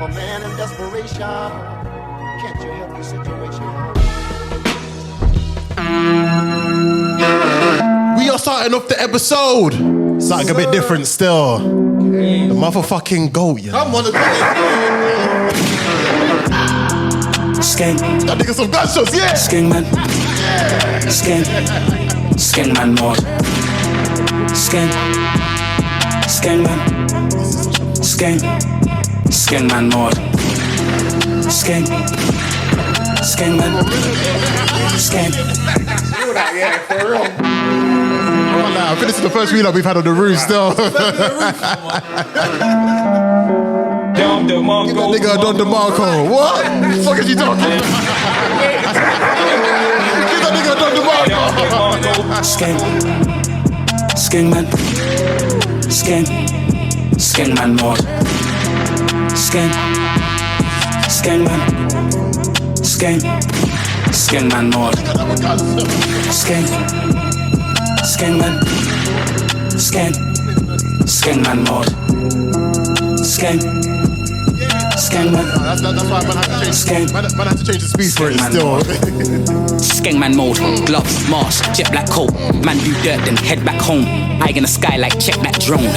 A man in desperation, can't you help the situation? We are starting off the episode. Something a bit different still. The motherfucking goat, yeah. Come on, Skank. That nigga some gunshots, yeah. Skank man. Skank. Skank man more. Skank. Skank man. Skank. Skank man more. Skank. Skank man. Skank. yeah, for real. I think this is the first reload we've had on the roof still. Give that nigga a Don DeMarco. What? What the fuck is he talking about? Give that nigga a Don DeMarco. Skank. Skank man. Skank. Skank man more. Skank. Skank man. Skank. Skank man more. Skank. Skank man. Skank. Skank man more. Skank. Skank man. That's why man have to change. Skank. Man have to change the speed for it still. Skank man mode, gloves, mask, jet black coat. Man do dirt, then head back home. Eye in the sky like check that drone.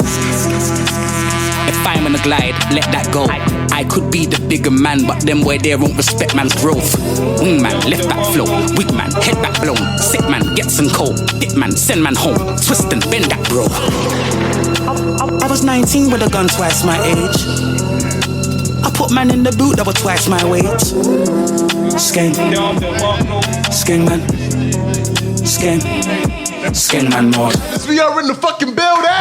If I'm on a glide, let that go. I could be the bigger man, but them boy there won't respect man's growth. Wing man, left back flow. Weak man, head back blown. Sick man, gets and cold. Dip man, send man home. Twist and bend that bro. I was 19 with a gun twice my age. I put man in the boot that was twice my weight. Skank. Skank man. Skank. Skank man more. We are in the fucking building.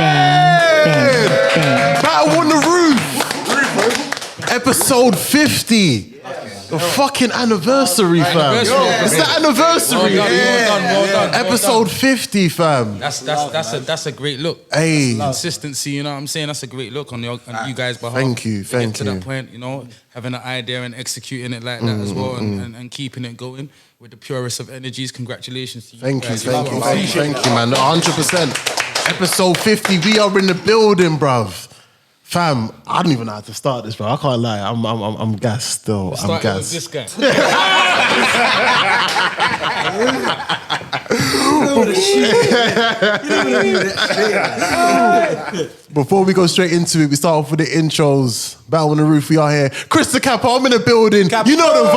Battle on the roof. Episode 50. The fucking anniversary, fam. It's the anniversary. Well done. Episode 50, fam. That's a great look. Hey. Consistency, you know what I'm saying? That's a great look on you guys' behalf. Thank you. To get to that point, you know, having an idea and executing it like that as well, and keeping it going with the purest of energies. Congratulations to you. Thank you, guys. man. 100%. Episode 50, we are in the building, bruv. Fam, I don't even know how to start this, bro. I can't lie. I'm gassed still. I'm gassed. This guy. Before we go straight into it, we start off with the intros. Battle on the roof, we are here. Chris the Kappa, I'm in the building. You know the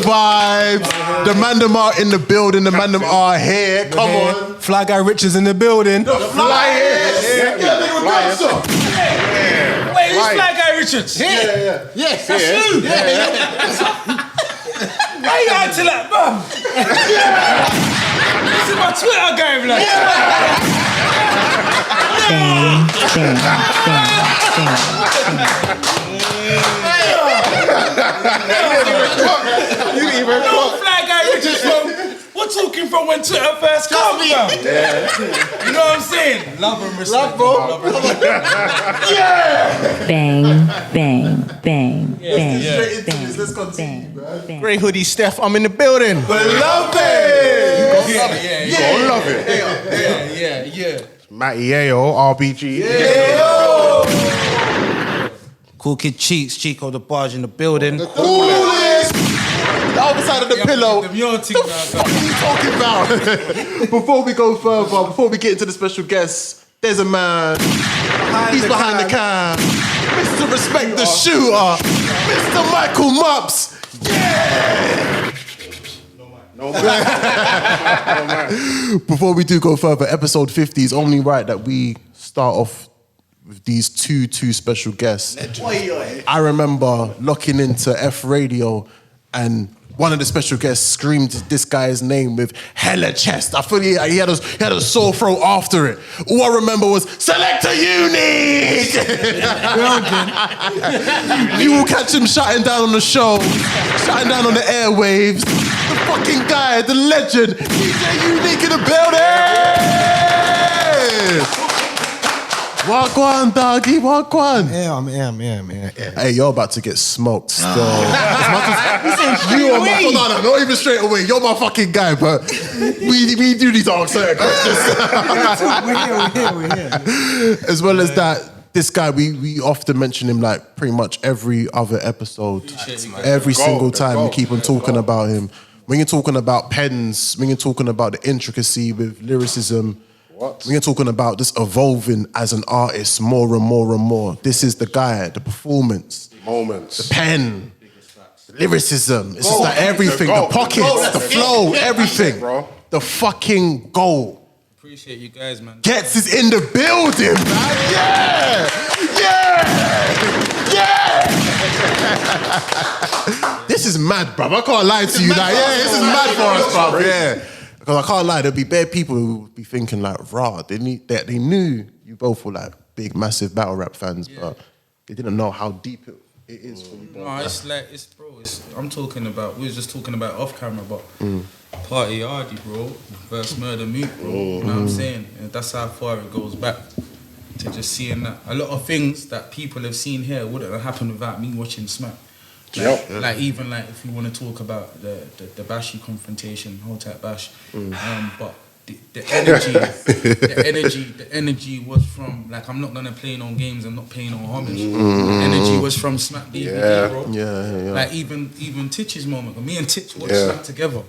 vibes. The Mandem are in the building. The Mandem are here. Come on. Fly Guy Richards in the building. The Flyers. Wait, who's Fly Guy Richards? Yes, That's you. Why you acting like mum? This is my Twitter game, like. You even No Fly Guy Richards from. We're talking from when Twitter first came out. You know what I'm saying? Love and respect. bro. Bang, bang, bang, bang, Straight into bang, this. Let's continue, man. bang. Grey hoodie Steph, I'm in the building. Love it. You gon' love it. Yeah. Matty Ayo, RBG. Cool Kid Cheeks, Chico the Barge in the building. The other side of the pillow. The mule thing, What are you talking about? Before we go further, before we get into the special guests, there's a man. He's behind the cam. Mr. Respect the Shooter. Mr. Michael Mops. Yeah! No man. Before we do go further, episode 50 is only right that we start off with these two special guests. I remember locking into F Radio and one of the special guests screamed this guy's name with hella chest. I feel he had a sore throat after it. All I remember was Selector Unique. You will catch him shutting down on the show, shutting down on the airwaves. The fucking guy, the legend, DJ Unique in the building. Wagwan, doggy, wagwan. Yeah. Hey, you're about to get smoked still. As much as you are my... No, not even straight away. You're my fucking guy, but we do need to ask certain questions. We're here. As well as that, this guy, we often mention him like pretty much every other episode. Every single time we keep on talking about him. When you're talking about pens, when you're talking about the intricacy with lyricism, when you're talking about just evolving as an artist more and more and more, this is the guy, the performance, the pen, the lyricism. It's just like everything, the pockets, the flow, everything. The fucking goal. Appreciate you guys, man. Ghetts is in the building, man. Yeah. This is mad, bruv. I can't lie to you. Like, this is mad for us, bruv. Yeah. Because I can't lie, there'll be bare people who would be thinking like, rah, they knew you both were like big, massive battle rap fans, but they didn't know how deep it is for you both. No, it's like, I'm talking about, we was just talking about off camera, but Party Hardy, bro, versus Murder Moot, bro. You know what I'm saying? And that's how far it goes back to just seeing that. A lot of things that people have seen here wouldn't have happened without me watching Smack. Like even like if you want to talk about the Bashy confrontation, whole type Bash, but the energy was from, like, I'm not gonna play no games, I'm not paying no homage. The energy was from Smack DVD, bro. Yeah. Like even Titch's moment, me and Titch watched Smack together.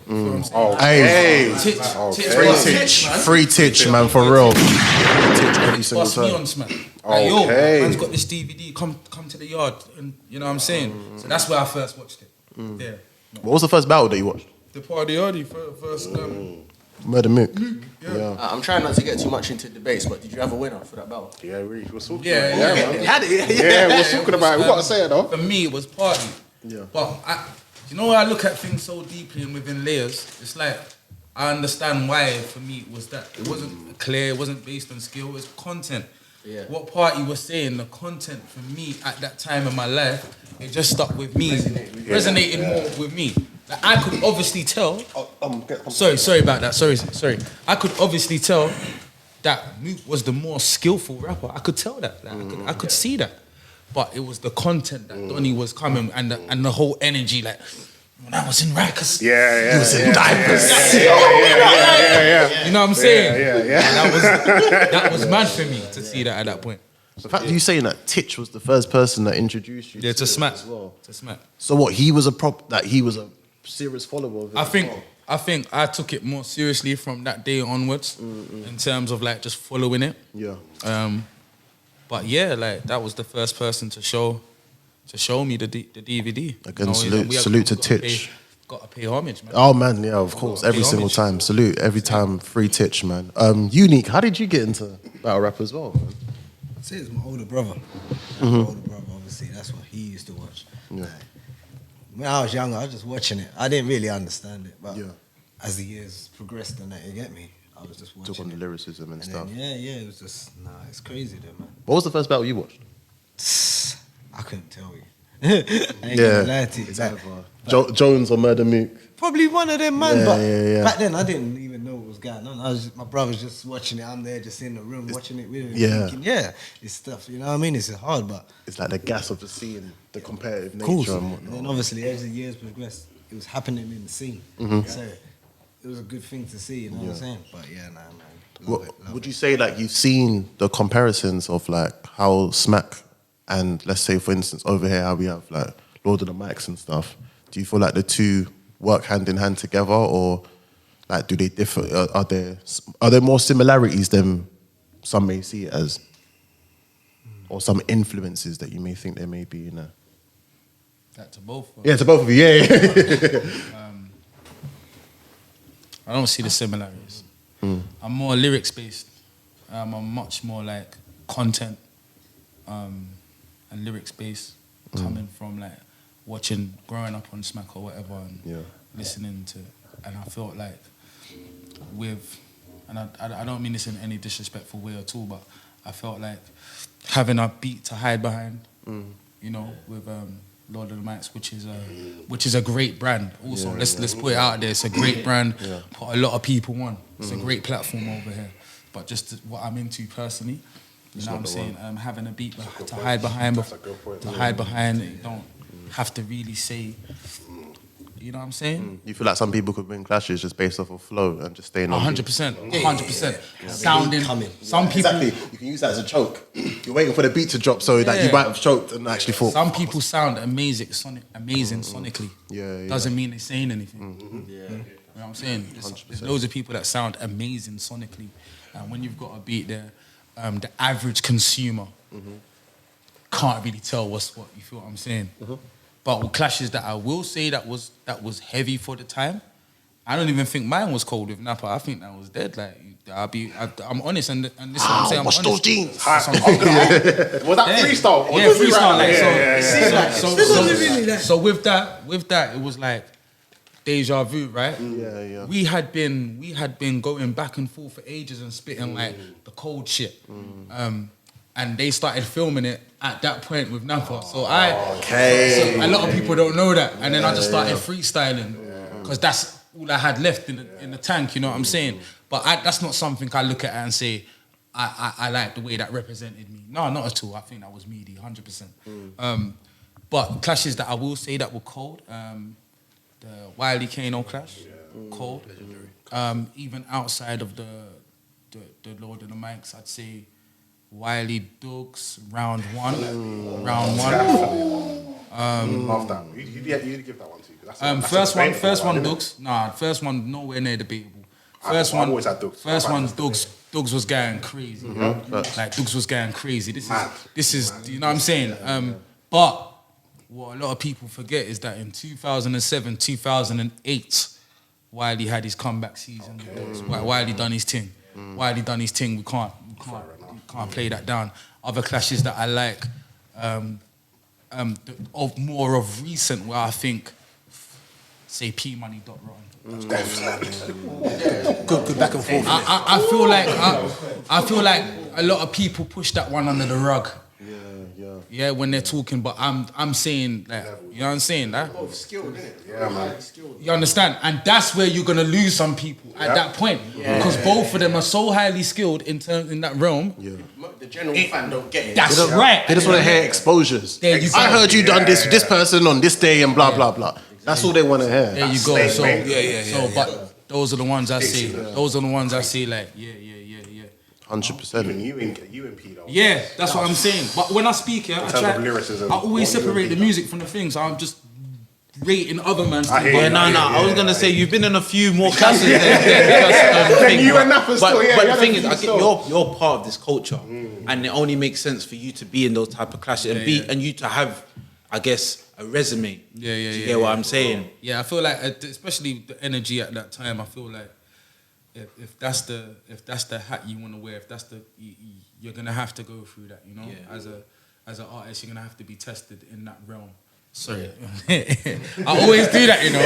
Free Titch, man, for real. Titch every single Bust time. me on Smack. Like, yo, man's got this DVD, come to the yard, and you know what I'm saying? So that's where I first watched it. Yeah. What was the first battle that you watched? The Party Hardy first. Murder Mook. Yeah. I'm trying not to get too much into debates, but did you have a winner for that battle? Yeah, we were talking Yeah, about it. man. Had it, Yeah, we were talking about it. We got to say it, though. For me, it was Party. Yeah. But you know, I look at things so deeply and within layers. It's like I understand why for me it was that. It wasn't clear. It wasn't based on skill. It was content. Yeah. What Party was saying, the content for me at that time in my life, it just stuck with me. Resonated more with me. Like, I could obviously tell. Sorry about that. Sorry. I could obviously tell that Mook was the more skillful rapper. I could tell that. Like, I could see that. But it was the content that Donnie was coming and the whole energy. Like when I was in Rikers, he was in diapers. You know what I'm saying? That was mad for me to see that at that point. The fact that you saying that Titch was the first person that introduced you to Smack as well. To Smack. So what? He was a serious follower of it. I think I took it more seriously from that day onwards in terms of like just following it. Yeah. But yeah, like that was the first person to show me the DVD. Again, salute to Titch. Got to pay homage, man. Oh man, yeah, of course. Every single time. Salute every time. Free Titch, man. Unique, how did you get into battle rap as well, man? I'd say it's my older brother. My older brother, obviously, that's what he used to watch. Yeah. Like, when I was younger, I was just watching it. I didn't really understand it, but as the years progressed and that, you get me, I was just watching Took on the lyricism and stuff. Then, it was just, it's crazy though, man. What was the first battle you watched? I couldn't tell you. I ain't gonna lie to you. Like, Jones or Murder Mook? probably one of them, man. But yeah. back then, I didn't even know what was going on. My brother's just watching it. I'm there, just in the room watching it with him. Thinking, it's stuff. You know what I mean? It's hard, but it's like the gas of the scene, the competitive nature course. and whatnot. And then obviously, as the years progressed, it was happening in the scene. So it was a good thing to see. You know what I'm saying? But man. Love Would it. you say like you've seen the comparisons of like how Smack and let's say for instance over here how we have like Lord of the Mics and stuff? Do you feel like the two work hand in hand together, or like do they differ? Are there more similarities than some may see it as, or some influences that you may think there may be in there? That to both. Yeah, to both of you. Yeah. I don't see the similarities. I'm more lyrics based. I'm much more like content and lyrics based, coming from like growing up on Smack or whatever, and listening to, and I felt like and I don't mean this in any disrespectful way at all, but I felt like having a beat to hide behind, you know, with Lord of the Mics, which is a great brand. Also, let's put it out there. It's a great brand. Put a lot of people on. It's a great platform over here. But just what I'm into personally, you know what I'm saying? Having a beat to hide behind. You don't have to really say You know what I'm saying? You feel like some people could win clashes just based off of flow and just staying on. 100%. 100%. Sounding. Some people. Exactly. You can use that as a choke. You're waiting for the beat to drop so that you might have choked and actually fought. Some people sound amazing sonically. Yeah. Doesn't mean they're saying anything. You know what I'm saying? There's loads of people that sound amazing sonically. And when you've got a beat there, the average consumer can't really tell what you feel what I'm saying. But with clashes that I will say that was heavy for the time, I don't even think mine was cold with Napa. I think that was dead. Like I'm honest, and this is what I'm saying. Wash those jeans. Was that freestyle? Yeah, freestyle. So with that, it was like deja vu, right? Yeah. We had been going back and forth for ages and spitting like the cold shit. And they started filming it at that point with Napa. So a lot of people don't know that. And then I just started freestyling because that's all I had left in the tank, you know what I'm saying? But that's not something I look at and say, I like the way that represented me. No, not at all. I think that was meaty, 100%. But clashes that I will say that were cold, the Wiley Kano clash, cold. Even outside of the Lord of the Mics, I'd say Wiley Dukes, round one. Love that. You give that one to. First one Dukes. Nah, first one nowhere near debatable. I've always had Dukes. First one Dukes was going crazy. Like Dukes was going crazy. This is you know what I'm saying. But what a lot of people forget is that in 2007, 2008, Wiley had his comeback season. Wiley done his thing. Wiley done his thing. We can't play that down. Other clashes that I like, of more of recent, where I think, say P Money Dot Rotten. Good back and forth. I feel like a lot of people push that one under the rug. Yeah, when they're talking, but I'm saying that, you know what I'm saying? That? Skilled, innit? Yeah, man. You understand? And that's where you're gonna lose some people at that point. Because both of them are so highly skilled in that realm. The general fan don't get it. That's right. They just want to hear exposures. There you go. I heard you done this with this person on this day and blah, blah, blah. That's all they want to hear. There you go. So, but those are the ones I see. Those are the ones I see like, 100%. You and P though. Yeah, that's what I'm saying. But when I speak, I lyricism, always separate the music from the things. I'm just rating other man's things. I was gonna say you've been in a few more classes than you and Napa still. But the thing is, I get you're part of this culture, and it only makes sense for you to be in those type of clashes and you to have, I guess, a resume. You get what I'm saying? Yeah, I feel like, especially the energy at that time, I feel like if that's the hat you want to wear, you're gonna have to go through that, you know. As an artist, you're gonna have to be tested in that realm. Sorry, I always do that, you know.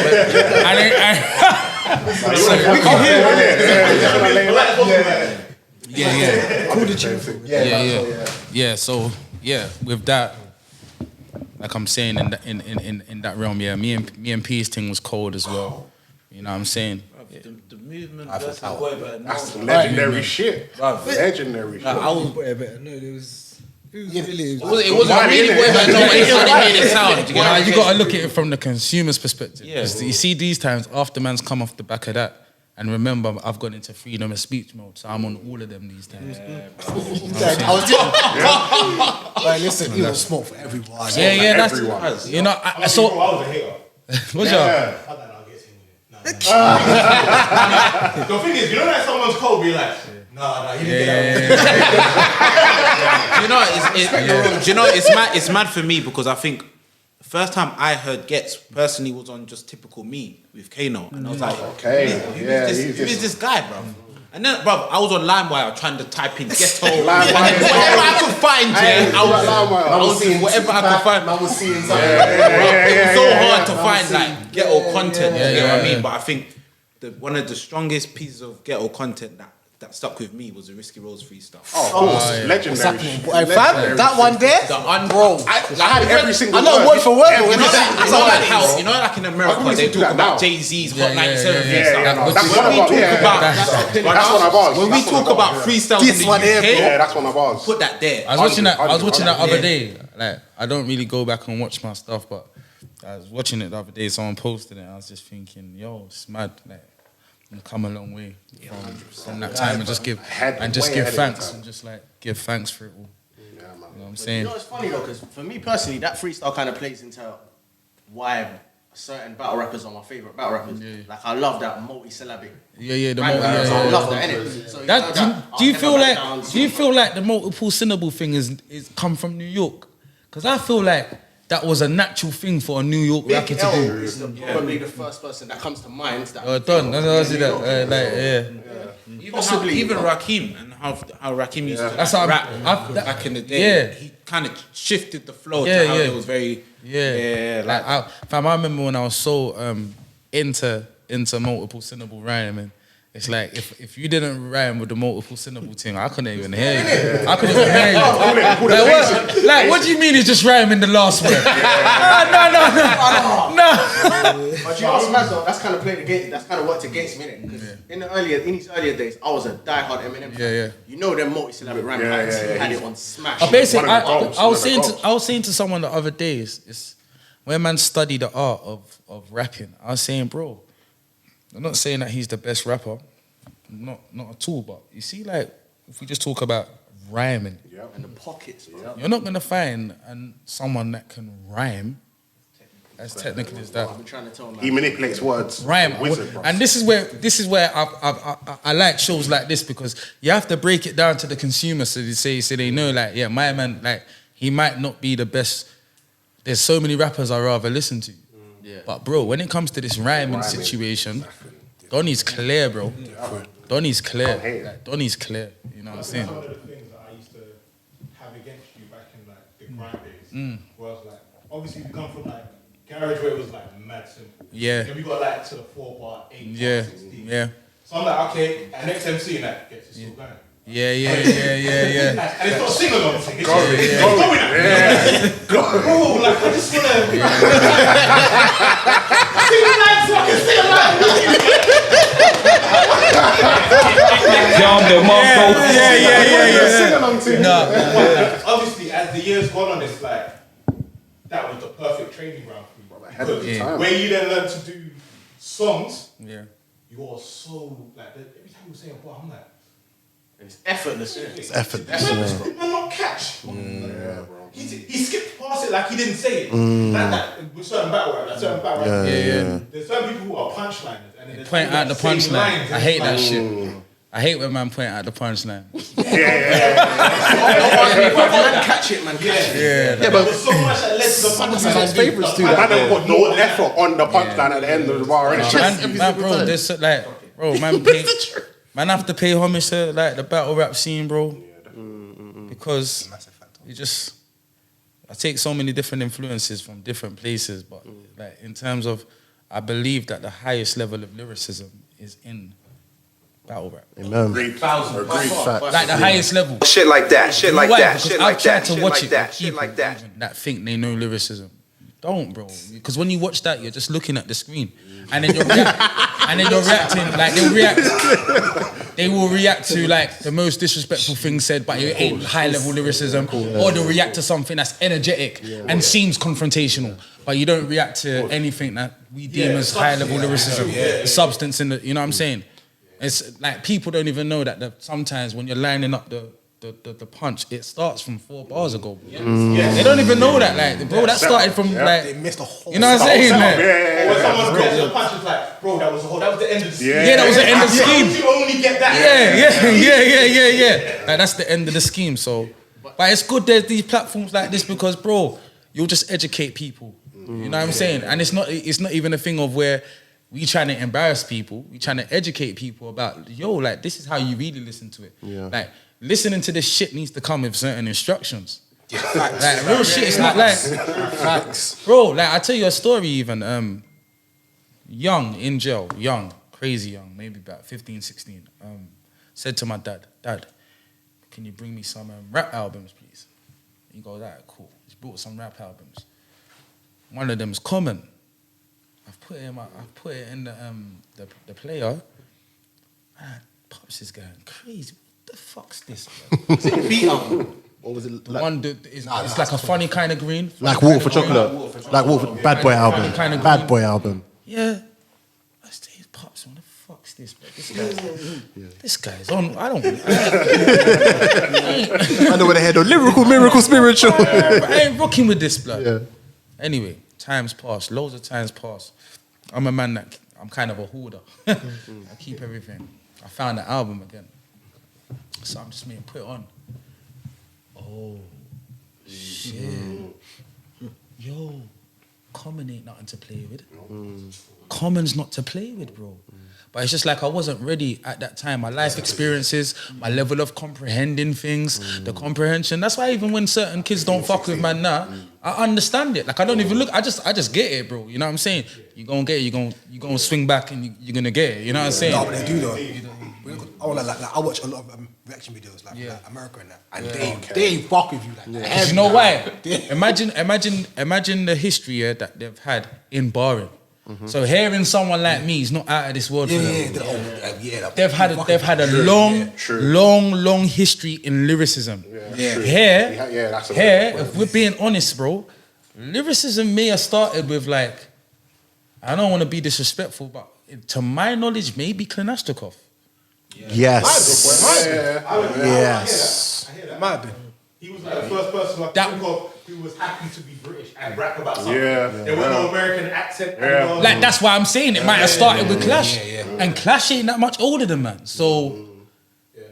So with that, like I'm saying, in that realm, me and P's thing was cold as well. You know what I'm saying? The movement. That's legendary shit. Legendary shit. It wasn't really boy, but nobody made it sound. You got to look at it from the consumer's perspective. Yeah. You see, these times, after man's come off the back of that. And remember, I've gone into freedom of speech mode, so I'm on all of them these times. Listen, you know, smoke for everyone. That's you know. I was a hater. What's your? The thing is, you know that someone's cold, be like, nah, you didn't get that. You know, it's mad for me because I think the first time I heard Ghetts personally was on just typical me with Kano, and I was like, who is this guy, bro? And then, bro, I was on LimeWire trying to type in ghetto, and whatever I could find, I was seeing whatever I could find. I was seeing something. It was so hard to find like ghetto content. You know what I mean? But I think one of the strongest pieces of ghetto content that stuck with me was the Risky Rose freestyle. Oh, of course, legendary. That one there, bro. I had every single. I know word for word. You know, like in America, they talk about Jay-Z's Hot 97 freestyle. When we talk about freestyles in the UK, that's one of ours. Put that there. I was watching that other day. Like, I don't really go back and watch my stuff, but I was watching it the other day. Someone posted it. I was just thinking, yo, it's mad. Like, we've come a long way from that time, and just give thanks and just like give thanks for it all. You know what I'm saying? You know, it's funny though, because for me personally, that freestyle kind of plays into why certain battle rappers are my favorite battle rappers. Yeah. Like I love that multi-syllabic. Yeah, I love that, innit? So do you feel like the multiple syllable thing is come from New York? Because I feel like that was a natural thing for a New York rapper to do. Is probably the first person that comes to mind. Even Rakim and how Rakim used to rap back in the day. Yeah. He kind of shifted the flow to how it was very. I remember when I was so into multiple syllable rhyming. It's like if you didn't rhyme with the multiple syllable thing, I couldn't even hear you. I couldn't even hear you. What do you mean it's just rhyming the last word? No. But you know what's mad though? That's kind of played against. That's kind of worked against me, innit? Because in these earlier days, I was a diehard Eminem fan. You know them multi-syllabic rhyming had it on smash. Basically, I was saying to someone the other day, it's when man study the art of rapping. I was saying, bro. I'm not saying that he's the best rapper, not at all. But you see, like if we just talk about rhyming, and the pockets, bro. You're not gonna find someone that can rhyme as technically as that. I've been trying to tell him. He manipulates words. Rhyme, and this is where I like shows like this, because you have to break it down to the consumer so they know, like, yeah, my man, like he might not be the best. There's so many rappers I rather listen to. But bro, when it comes to this rhyming situation, Donnie's clear, bro. Donnie's clear. Like, Donnie's clear. You know what I'm saying? Some of the things that I used to have against you back in like the Grime days, where I was like, obviously we come from like garage where it was like mad simple. Yeah. Then we got like to the 4 bar, 8 bar, Yeah. 16. Yeah. So I'm like, okay, and next MC and that gets it still going. Yeah. And it's not a sing along thing. It's going Bro, like I just wanna sing along so I can sing along. Sing along to Obviously, as the years gone on, it's like that was the perfect training ground for me. Because where you then learn to do songs, you are so like every time you say a bar, I'm like. It's effortless. It's effortless. Did man not catch? Yeah, bro. He skipped past it like he didn't say it. Like that with certain battle rap, There's certain people who are punchliners and then Point out the punchline. I hate that shit. I hate when man point out the punchline. Man catch it, man. Yeah, but there's so much that led to the punchline. Man's favourites do that. Man don't put no effort on the punchline at the end of the bar. Man, bro, there's like, bro, man have to pay homage to like the battle rap scene, bro. Because I take so many different influences from different places, but like in terms of, I believe that the highest level of lyricism is in battle rap. Amen. Agreed. Like the highest level. Shit like that. Shit like that. Because Shit I've like tried that. to Shit watch like it that. with Shit people like that. even that think they know lyricism. Don't, bro. Because when you watch that, you're just looking at the screen, and then you're reacting like they will react to like the most disrespectful thing said, but it ain't high level lyricism, or they'll react to something that's energetic and seems confrontational, but you don't react to anything that we deem as high level lyricism, the substance in the. You know what I'm saying? It's like people don't even know that sometimes when you're lining up the punch, it starts from 4 bars ago. They don't even know that, like, bro, that started from like. They missed a whole. You know what I'm saying? When someone gets the punch, it's like, bro, that was the end of the scheme. Yeah, that was the end of the scheme. You only get that. Yeah. Like, that's the end of the scheme. So, but it's good there's these platforms like this because, bro, you'll just educate people. You know what I'm saying? And it's not even a thing of where we trying to embarrass people. We trying to educate people about, like, this is how you really listen to it. Like, listening to this shit needs to come with certain instructions. Like real shit. It's not like facts, bro. Like I tell you a story. Even young in jail, crazy young, maybe about 15, 16. Said to my dad, can you bring me some rap albums, please? He goes, alright, cool. He's brought some rap albums. One of them's Common. I've put it in the player. Man, Pops is going crazy. The fuck's this, bro? Is it beat up? What was it? It's like a funny kind of green. Like water for chocolate. Like what? Bad Boy album. Kind of Bad Boy album. Yeah. I stay pops. What the fuck's this? Bro? This guy's on. I don't. I know where they head on. Lyrical, miracle, spiritual. I ain't rocking with this, blood. Yeah. Anyway, times pass. Loads of times pass. I'm a man that I'm kind of a hoarder. I keep everything. I found the album again, so I'm just put it on. Oh shit! Yo, Common ain't nothing to play with. Common's not to play with, bro. But it's just like I wasn't ready at that time. My life experiences, my level of comprehending things, the comprehension. That's why even when certain kids don't fuck with man now, I understand it. Like I don't even look. I just get it, bro. You know what I'm saying? You gonna get it. You gonna swing back and you're gonna get it. You know what I'm saying? No, but they do though. I watch a lot of reaction videos like America and that, and they ain't fuck with you like that. You know why? Imagine the history that they've had in barring. So hearing someone like me is not out of this world for them. They've had a long history in lyricism. Here, if we're being honest, bro, lyricism may have started with like, I don't want to be disrespectful, but to my knowledge, maybe Klanashnikov. Yes. Yes. I hear that. Might have been. He was like the first person I think of who was happy to be British and rap about something. There was no American accent. Like that's why I'm saying it might have started with Clash, and Clash ain't that much older than man, so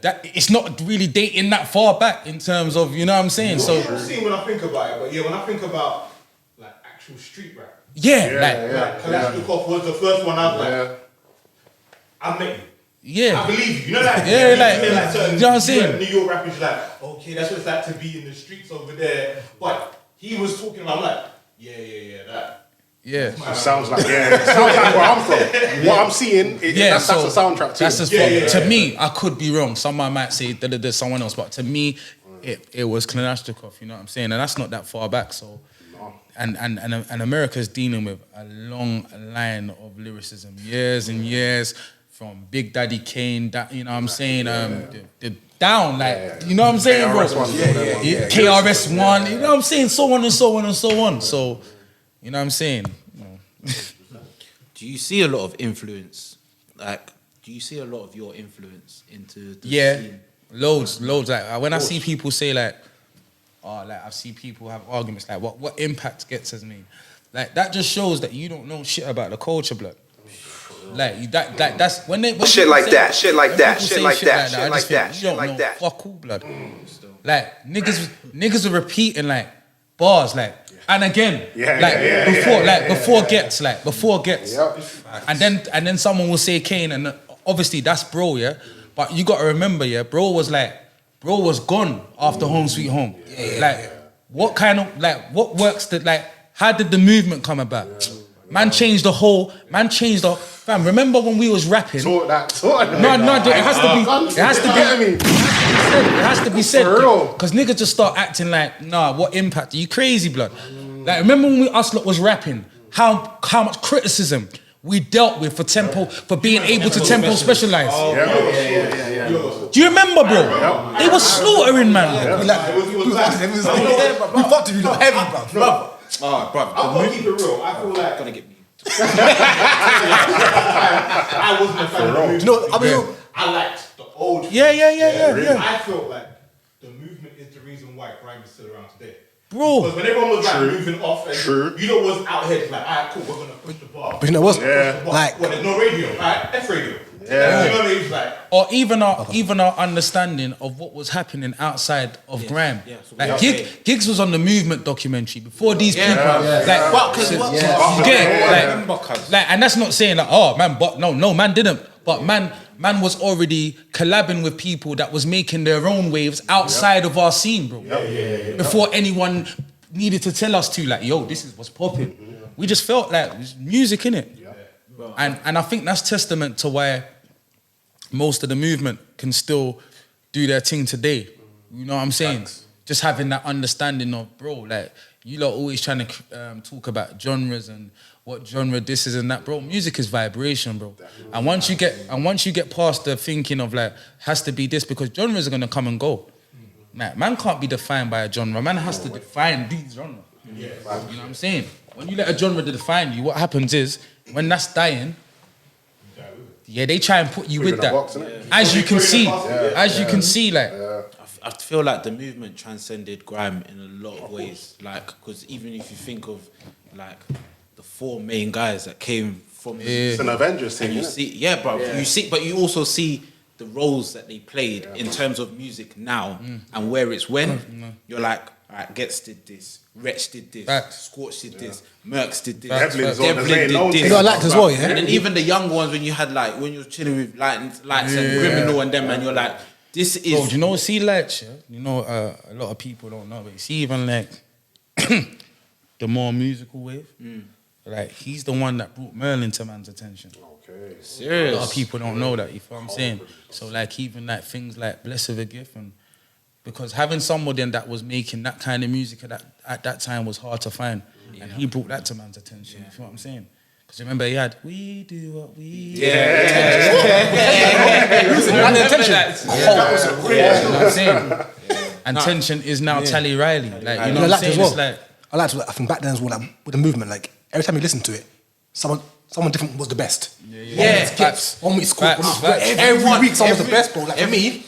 that it's not really dating that far back in terms of, you know what I'm saying. So see when I think about it, but when I think about like actual street rap, Kalashnikov was the first one I was like, I met you. Yeah, I believe you. You know that. Like certain, you know what I'm saying? New York rappers like, okay, that's what it's like to be in the streets over there. But he was talking about like, that. Yeah, it sounds like it sounds like where I'm from. What I'm seeing, that's the soundtrack too. That's to me. I could be wrong. Someone might say there's someone else, but to me, it was Klanashnikov. You know what I'm saying? And that's not that far back. So, and America's dealing with a long line of lyricism, years and years. From Big Daddy Kane, you know what I'm saying? The down, like, you know what I'm saying, bro? KRS-One, you know what I'm saying? So on and so on and so on. So, you know what I'm saying? Do you see a lot of influence? Like, do you see a lot of your influence into the scene? Loads. Like, when I see people say, like, I've seen people have arguments, like, what impact Ghetts has made? Like, that just shows that you don't know shit about the culture, blood. That's when shit like that. Fuck cool, blood. Like niggas are repeating like bars, like, and again, before Ghetts, and then someone will say Kane, and obviously that's bro, yeah. But you gotta remember, yeah, bro was gone after Home Sweet Home. What kind of what works that how did the movement come about? Man changed the fam. Remember when we was rapping? No, it has to be said. Because niggas just start acting like, nah, what impact? Are you crazy, blood? Like, remember when us lot was rapping? How much criticism we dealt with for being able to tempo specialize. Do you remember, bro? They were slaughtering, man. We fucked with you heavy, bro. I'm gonna keep it real. I feel like gonna get me. I wasn't a fan of the movement. I liked the old. Yeah. I felt like the movement is the reason why Grime is still around today. Bro. Because when everyone was like moving off, and you know what's out here, it's like, alright, cool, we're gonna push the bar. But you know what's like, there's no radio, alright, F radio. Yeah. You know what I mean? It's like, or even our understanding of what was happening outside of Grime. Yeah, so like Giggs was on the movement documentary before these people. And that's not saying like, oh man, but no, man didn't. But man was already collabing with people that was making their own waves outside of our scene, bro. Before anyone needed to tell us to, like, yo, this is what's popping. We just felt like there's music in it. And I think that's testament to why most of the movement can still do their thing today. You know what I'm saying? Just having that understanding of, bro, like, you lot always trying to talk about genres and what genre this is and that, bro. Music is vibration, bro. And once you get past the thinking of like, has to be this, because genres are gonna come and go. Man can't be defined by a genre. Man has to define these genres. You know what I'm saying? when you let a genre define you, what happens is when that's dying, they try and put you with that. Box, As you can see, you can see, like. I feel like the movement transcended grime in a lot of ways. Like, because even if you think of like the 4 main guys that came from it's an Avengers thing, you see, you see, but you also see the roles that they played in terms of music now and where it's went. You're like, all right, Ghetts did this, Wretch did this, Scorch did this, Mercs did this, Devlin did this. You know, I liked as well, yeah. And then even the young ones, when you had like when you're chilling with Lights and Criminal and them, and you're like, this is. Bro, do you know see Lights? Yeah? You know, a lot of people don't know, but you see even like the more musical wave. Like he's the one that brought Merlin to man's attention. Okay, serious. A lot of people don't know that. You feel what I'm saying? So like even like things like Blessed of a Gift, and because having somebody that was making that kind of music at that time was hard to find, and he brought that to man's attention. You feel what I'm saying? Because remember he had "We Do What We Do." That was a great. You know what I'm saying? And Tension is now Tally Riley. Like you know what I'm saying? It's like I liked I think back then as well, like, with the movement, like every time you listen to it, someone different was the best. One week Scorch, every week someone was the best, bro. Like for me,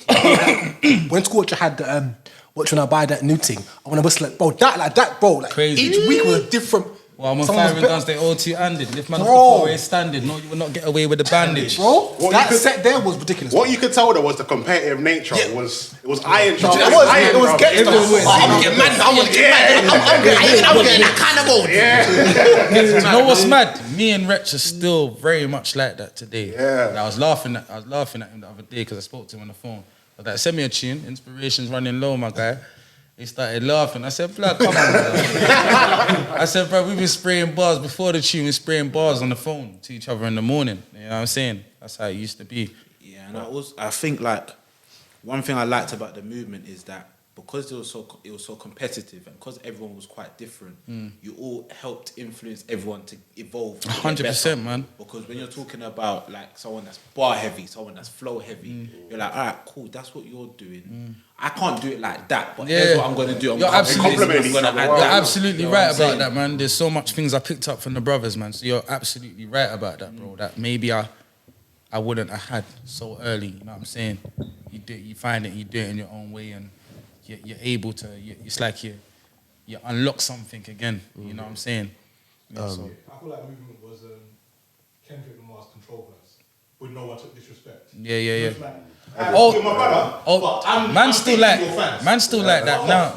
when Scorch had what when I buy that new thing, I want to whistle like, bro, that, bro, like crazy. Each week was a different. Well, I'm on firing guns, they all two-handed. Lift man off the floor, he's standing. No, you will not get away with the bandage. Bro, that set there was ridiculous. What you could tell there was the competitive nature. It was iron sharp. It was Ghetts. I'm gonna get mad. I'm gonna get that kind of mode. You know what's mad? Me and Wretch are still very much like that today. Like, I was laughing at him the other day because I spoke to him on the phone. I was like, send me a tune. Inspiration's running low, my guy. He started laughing. I said, blood, come on, bro. I said, bro, we've been spraying bars before the tune. We're spraying bars on the phone to each other in the morning. You know what I'm saying? That's how it used to be. Yeah, and I think like one thing I liked about the movement is that because it was so competitive and because everyone was quite different, you all helped influence everyone to evolve. 100%, man. Because when you're talking about like someone that's bar heavy, someone that's flow heavy, you're like, all right, cool, that's what you're doing. I can't do it like that, but here's what I'm going to do. You're absolutely right about that, man. There's so much things I picked up from the brothers, man. So you're absolutely right about that, bro. That maybe I wouldn't have had so early. You know what I'm saying? You find it, you do it in your own way, and you're able to. It's like you unlock something again. You know what I'm saying? Yeah, so. I feel like movement was Kendrick Lamar's Control verse, with No One Took Disrespect. Yeah. My brother, man still like that now.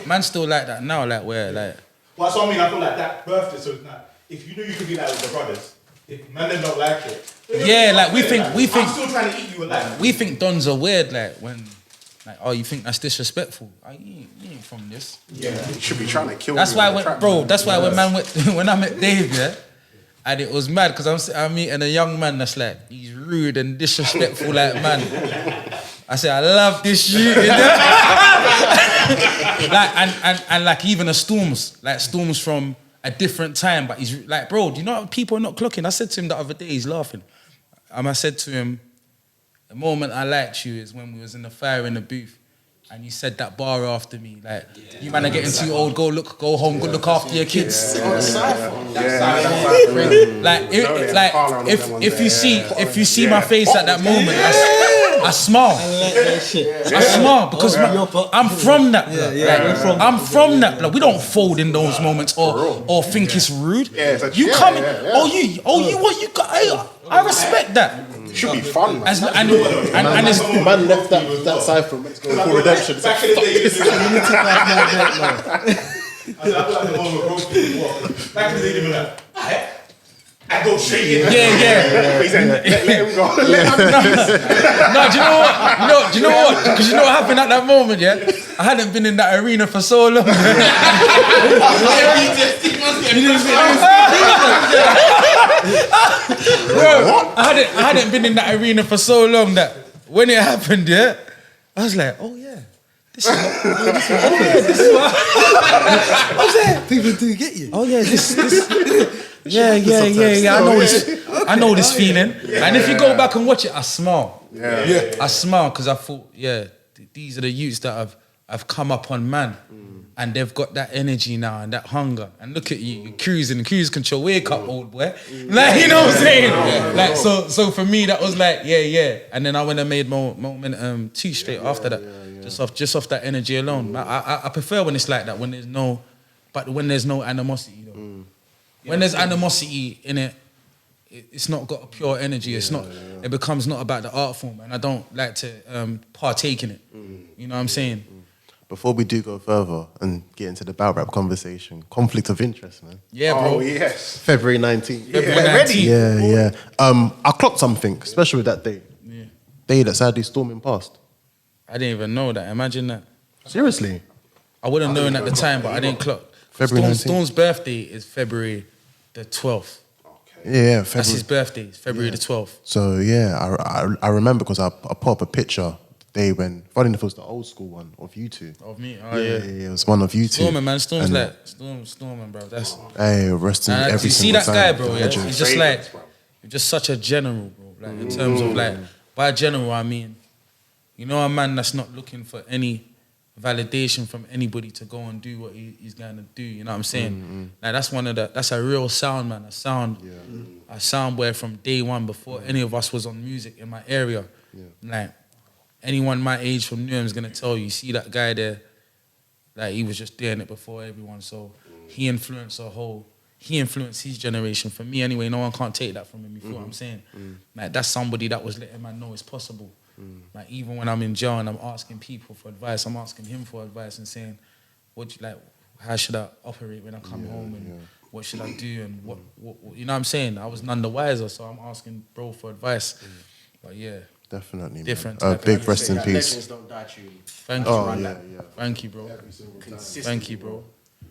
Man still like that now. Like where like. Well, so I mean, I feel like that birthday. So it's like, if you knew you could be like with the brothers, if man then don't like it. Yeah, like we think. I'm still trying to eat you alive. We think dons are weird. Like when. Like, oh, you think that's disrespectful? You ain't from this. Yeah, you should be trying to kill me. That's why, when I met Dave, and it was mad because I'm meeting a young man that's like, he's rude and disrespectful like man. I said, I love this shit. You know? Like, and like even Storms from a different time, but he's like, bro, do you know people are not clocking? I said to him the other day, he's laughing. I said to him, the moment I liked you is when we was in the fire in the booth and you said that bar after me, like, you man are getting too old, go home, go look after your kids. Like, if you see my face at that moment, I smile. I smile because I'm from that. I'm from that. Like, we don't fold in those moments or think it's rude. You come in, what you got? I respect that. It should be fun. And this man left that side from Let's Go for Redemption. Back in the day, I feel like the moment where broke people walk. Back in the day, they were like, I go straight in. Yeah. He said, let him go. Let him go. No, do you know what? Because you know what happened at that moment, yeah? I hadn't been in that arena for so long. Bro, I hadn't been in that arena for so long that when it happened, yeah, I was like, oh yeah. This is what I was there. People do get you. Oh yeah, this. Yeah. I know this feeling. And if you go back and watch it, I smile. I smile because I thought, these are the youths that have come up on man, and they've got that energy now and that hunger. And look at you, you're cruising, cruise control. Wake up, old boy. Like, you know what I'm saying? Like, so for me, that was like, yeah. And then I went and made Momentum 2 straight after that, just off that energy alone. I prefer when it's like that, when there's no animosity, though. When there's animosity in it, it's not got a pure energy. It's not. It becomes not about the art form, and I don't like to partake in it. You know what I'm saying? Before we do go further and get into the battle rap conversation, conflict of interest, man. Yeah, bro. Oh, yes. February 19th. February 19th. Yeah. I clocked something special with that day. Yeah. Day that sadly storming past. I didn't even know that. Imagine that. Seriously? I wouldn't have known at the time, but I didn't clock. February 19th. Storm's birthday is February the 12th. Yeah, February. That's his birthday. It's February the 12th. So yeah, I remember because I put up a picture day when, funny enough, it was the old school one of you two. Of me? Yeah, it was one of you two. Storming, man. Storm's like, Storming, bro. That's... Hey, rest in every you see single that time. guy, bro, yeah? Legend. He's just like, you're just such a general, bro. Like, in terms of like, by general, I mean, you know, a man that's not looking for any validation from anybody to go and do what he's going to do, you know what I'm saying? Like, that's a real sound, man. A sound boy from day one, before any of us was on music in my area. Like, anyone my age from Newham's gonna tell you, see that guy there, like, he was just doing it before everyone. So he influenced his generation. For me anyway, no one can't take that from him, you feel what I'm saying? Like, that's somebody that was letting man know it's possible. Like, even when I'm in jail and I'm asking people for advice, I'm asking him for advice and saying, how should I operate when I come home, and what should I do, and what you know what I'm saying? I was none the wiser, so I'm asking bro for advice. But yeah. Definitely, different. Big rest in peace. Legends don't die tune. Thank you. Yeah. Thank you, bro. Thank you, bro.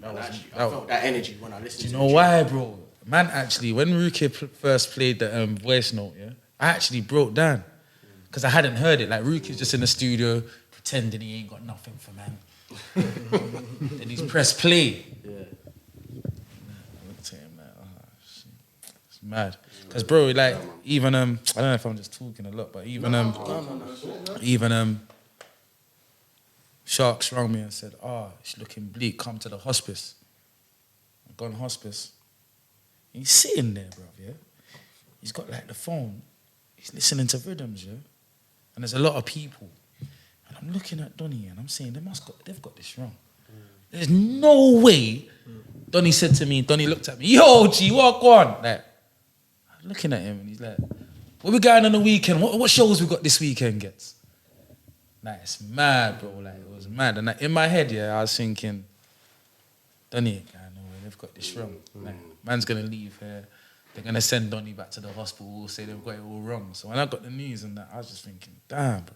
I felt that energy when I listened to it. Do you know why, bro? Man, actually, when Rookie first played the voice note, I actually broke down. Because I hadn't heard it. Like, Rookie's just in the studio pretending he ain't got nothing for man. Then he's pressed play. Look at him, like, it's mad. Because, bro, like, even, I don't know if I'm just talking a lot, but even Sharks rang me and said, it's looking bleak, come to the hospice. I've gone hospice. And he's sitting there, bro, He's got, like, the phone. He's listening to rhythms, And there's a lot of people. And I'm looking at Donnie and I'm saying, they've got this wrong. There's no way. Donnie said to me, Donnie looked at me, yo, G, what on? Like, I'm looking at him and he's like, where we going on the weekend? What shows we got this weekend, Ghetts? Like, it's mad, bro. Like, it was mad. And in my head, I was thinking, Donnie ain't going nowhere. They've got this wrong. Like, man's going to leave here. They're going to send Donnie back to the hospital, say they've got it all wrong. So when I got the news and that, I was just thinking, damn, bro.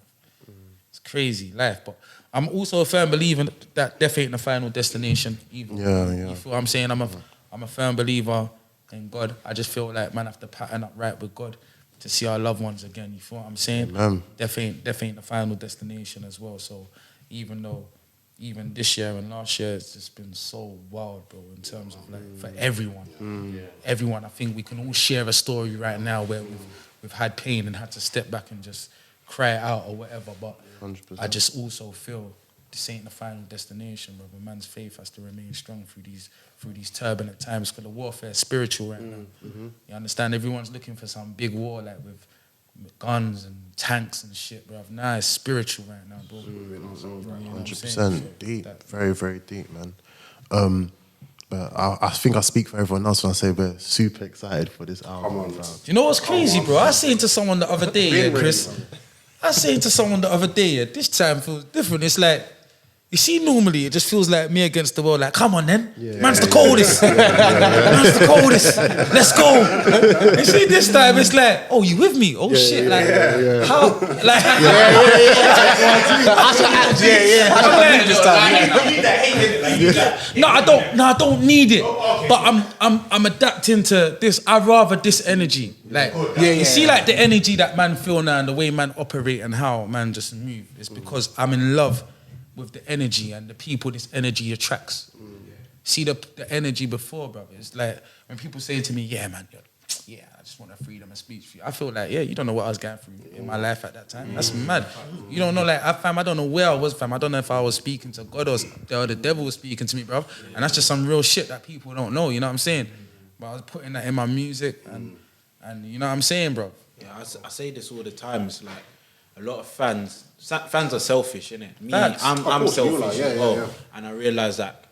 It's crazy life. But I'm also a firm believer that death ain't the final destination either. You feel what I'm saying? I'm a firm believer in God. I just feel like man have to pattern up right with God to see our loved ones again. You feel what I'm saying? Death ain't the final destination as well. So even this year and last year, it's just been so wild, bro, in terms of like for everyone. Everyone, I think we can all share a story right now where we've had pain and had to step back and just cry it out or whatever. But 100%. I just also feel this ain't the final destination, brother. Man's faith has to remain strong through these turbulent times, because the warfare is spiritual right now. You understand? Everyone's looking for some big war, like with guns and tanks and shit, bro. Nah, it's spiritual right now, bro. 100% deep, very, very deep, man. But I think I speak for everyone else when I say we're super excited for this album. Come on, do you know what's crazy, bro? I was saying to someone the other day, Chris. This time feels different. It's like, you see, normally it just feels like me against the world. Like, come on, then, man's the coldest. Man's the coldest. Let's go. You see, this time it's like, oh, you with me? Oh shit, like, how? Like, No, I don't need it. But I'm adapting to this. I rather this energy. Like, you see, like the energy that man feel now and the way man operate and how man just move. It's because I'm in love with the energy and the people this energy attracts. See the energy before, brother. It's like when people say to me, yeah, man, yeah, I just want a freedom of speech for you. I feel like, yeah, you don't know what I was going through in my life at that time. That's mad. You don't know, like, I don't know where I was, fam. I don't know if I was speaking to God or the devil was speaking to me, bro. And that's just some real shit that people don't know, you know what I'm saying? But I was putting that in my music and you know what I'm saying, bro? Yeah, I say this all the time. It's like a lot of fans are selfish, innit? Me, Facts. I'm selfish as well. yeah. And I realise that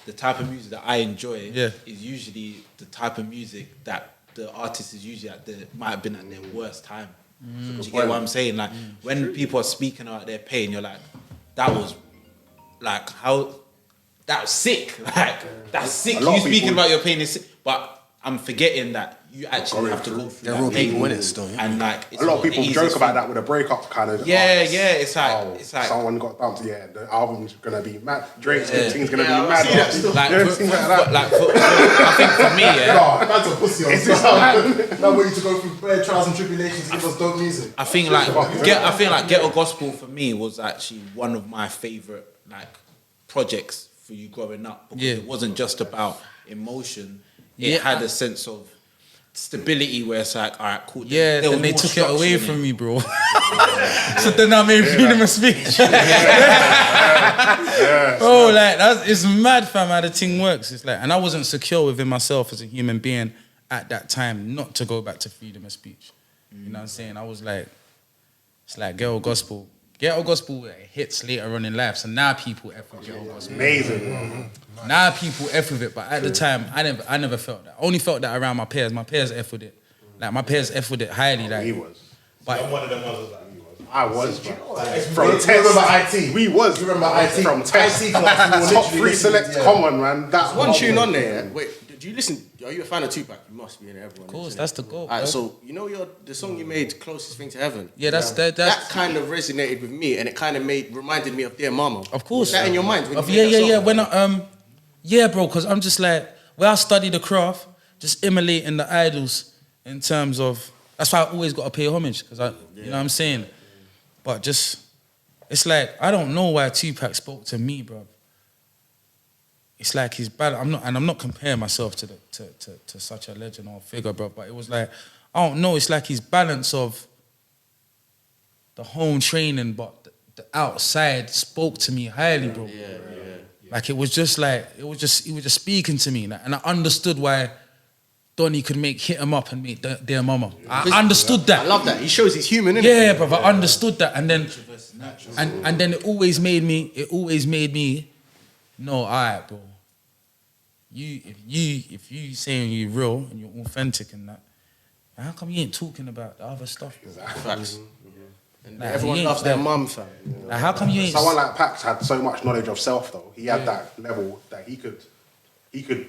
the type of music that I enjoy Yeah. is usually the type of music that the artist is usually might have been at their worst time. Do you get what I'm saying? Like when people are speaking about their pain, you're like, that was sick. Like that's sick. You speaking about your pain is sick, but I'm forgetting that you actually have to go through that pain. And like a lot of people joke about that with a breakup kind of. Yeah, it's like someone got dumped. Yeah, the album's gonna be mad. Drake's thing's gonna be mad. I think for me, That's a pussy. Now we need to go through bare trials and tribulations to give us dope music. I think like Ghetto Gospel for me was actually one of my favorite like projects for you growing up because it wasn't just about emotion. It had a sense of stability where it's like, all right, cool. Then they took it away from me, bro. So then I made freedom of speech. Bro, like it's mad, fam, how the thing works. It's like, and I wasn't secure within myself as a human being at that time not to go back to freedom of speech. You know what I'm saying? I was like, it's like Ghetto Gospel. Ghetto Gospel hits later on in life, so now people F with Ghetto Gospel. Amazing. Now people F with it, but at the time, I never felt that. I only felt that around my peers. My peers F with it. Like, my peers F with it highly. Like, He was. But I'm one of them others that I was, bro. From test. Remember IT? We was. You remember IT? From test. IT class. Top 3 select common, man. That's one tune on there. Yeah? Wait, do you listen? Are you a fan of Tupac? You must be in everyone. Of course, that's the goal. Alright, so you know the song you made, "Closest Thing to Heaven." Yeah, that kind of resonated with me, and it kind of reminded me of Dear Mama. Of course. Was that in your mind? When you made that song? When bro, because I'm just like, where I study the craft, just emulating the idols in terms of. That's why I always got to pay homage, because you know what I'm saying. But just, it's like I don't know why Tupac spoke to me, bro. It's like he's bad. I'm not comparing myself to such a legend or figure, bro. But it was like, I don't know. It's like his balance of the home training, but the outside spoke to me highly, bro. Yeah. Like it was just he was just speaking to me, and I understood why Donnie could hit him up and make Dear Mama. I understood that. I love that. He shows he's human, innit? Yeah, bro. I understood that, and then it always made me. No, alright, bro. If you saying you're real and you're authentic and that, how come you ain't talking about the other stuff, bro? Facts. Like, everyone loves their mum, fam. Like, how come you ain't? Someone like Pax had so much knowledge of self, though. He had that level that he could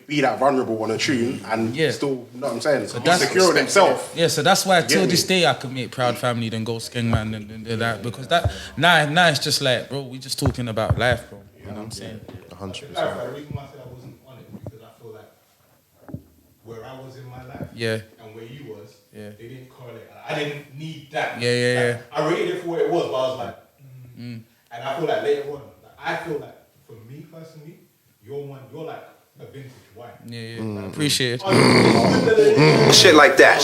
be that vulnerable on a tune and still, you know what I'm saying? So he's secure in himself. Yeah, so that's why till this day I could make Proud Family then go Skengman and that, because that now it's just like, bro, we just talking about life, bro. You know what I'm saying? 100%. The reason why I said I wasn't on it because I feel like where I was in my life and where you was, they didn't correlate. I didn't need that. Yeah. I rated it for what it was, but I was like, and I feel like later on, I feel like for me personally, you're like a vintage wine. Yeah. Appreciate it. Shit like that.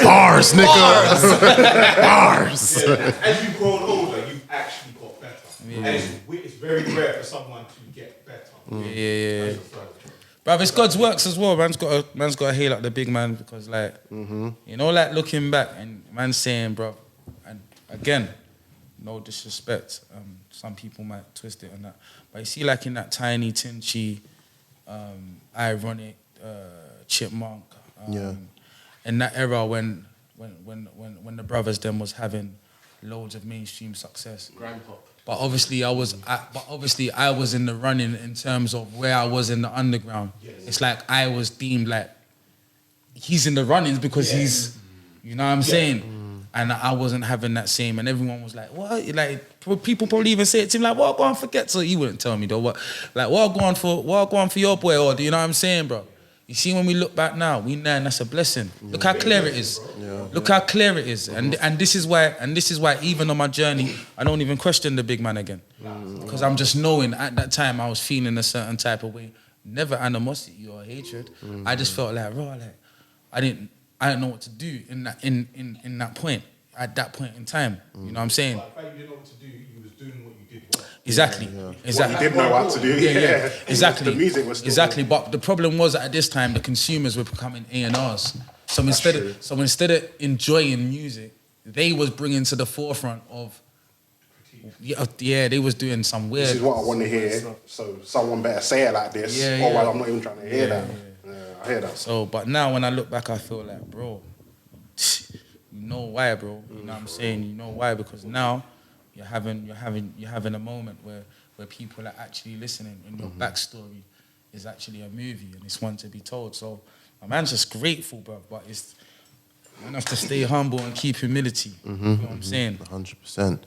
Bars, nigga. Bars. As you've grown older, you've actually got better. And it's very rare for someone to get better. Yeah. Bruv, it's God's works as well. Man's got to hail up the big man because, like, you know, like looking back and man's saying, bro, and again, no disrespect. Some people might twist it and that, but you see, like in that tiny, tinchy, ironic chipmunk, in that era when the brothers then was having loads of mainstream success. Grime pop. But obviously I was in the running in terms of where I was in the underground. Yes. It's like I was deemed like he's in the runnings because he's, you know what I'm saying? And I wasn't having that same, and everyone was like, what? Like people probably even say it to him like, what go on forget? So he wouldn't tell me though. What go on for your boy, or do you know what I'm saying, bro? You see, when we look back now, we know that's a blessing. Look how clear it is. Look how clear it is. And this is why even on my journey, I don't even question the big man again. Because I'm just knowing at that time I was feeling a certain type of way. Never animosity or hatred. I just felt like, bro, like, I didn't know what to do in that point, at that point in time. You know what I'm saying? But the fact you didn't know what to do, you was doing what you did well. Exactly. Exactly. What you did know what to do. Yeah. Exactly. The music was still exactly. But the problem was that at this time the consumers were becoming A&Rs. So instead of enjoying music, they was bringing to the forefront of they was doing some weird. This is what I want to hear. So someone better say it like this, or I'm not even trying to hear that. Yeah, I hear that. So, but now when I look back, I feel like, bro, you know why, bro? You know what I'm saying? You know why? Because now you're having a moment where people are actually listening, and your backstory is actually a movie, and it's one to be told. So, my man's just grateful, bro. But it's you have to stay humble and keep humility. You know what I'm saying? 100%.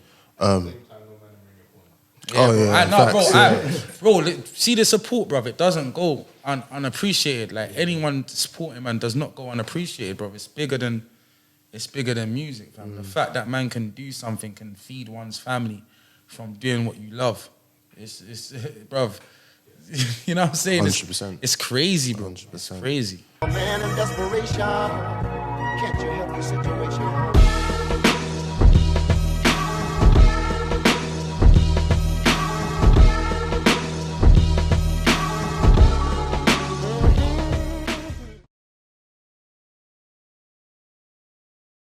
Bro, see the support, bro. It doesn't go unappreciated. Like anyone supporting man does not go unappreciated, bro. It's bigger than music, fam. The fact that man can do something, can feed one's family from doing what you love. It's bro. You know what I'm saying? 100%. It's crazy, bro. 100%. It's crazy. A man in desperation, can't you help the situation?